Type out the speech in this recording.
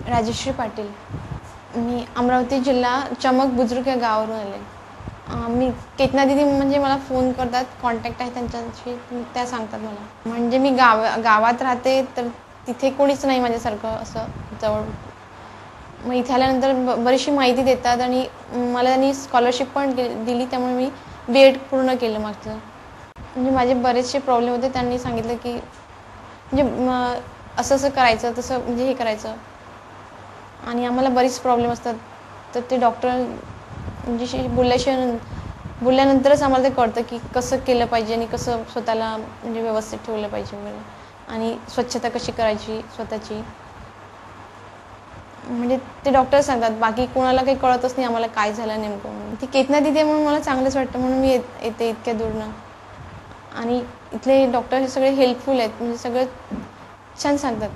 राजश्री पाटील. मी अमरावती जिल्हा चमक बुजुर्ग या गावावरून आले. मी केतना दीदी म्हणजे मला फोन करतात, कॉन्टॅक्ट आहे त्यांच्याशी, त्या सांगतात मला. म्हणजे मी गावात राहते, तर तिथे कोणीच नाही माझ्यासारखं असं जवळ. मग इथे आल्यानंतर बरीचशी माहिती देतात आणि मला त्यांनी स्कॉलरशिप पण दिली, त्यामुळे मी B.Ed पूर्ण केलं मागचं. म्हणजे माझे बरेचसे प्रॉब्लेम होते. त्यांनी सांगितलं की म्हणजे असं करायचं, तसं म्हणजे हे करायचं. आणि आम्हाला बरीच प्रॉब्लेम असतात, तर ते डॉक्टर म्हणजे बोलल्यानंतरच आम्हाला ते कळतं की कसं केलं पाहिजे आणि कसं स्वतःला म्हणजे व्यवस्थित ठेवलं पाहिजे वगैरे, आणि स्वच्छता कशी करायची स्वतःची. म्हणजे ते डॉक्टर सांगतात, बाकी कोणाला काही कळतच नाही आम्हाला काय झालं नेमकं म्हणून. ती केतना दिदी म्हणून मला चांगलंच वाटतं, म्हणून मी येते इतक्या दूरनं. आणि इथले डॉक्टर हे सगळे हेल्पफुल आहेत, म्हणजे सगळं छान सांगतात.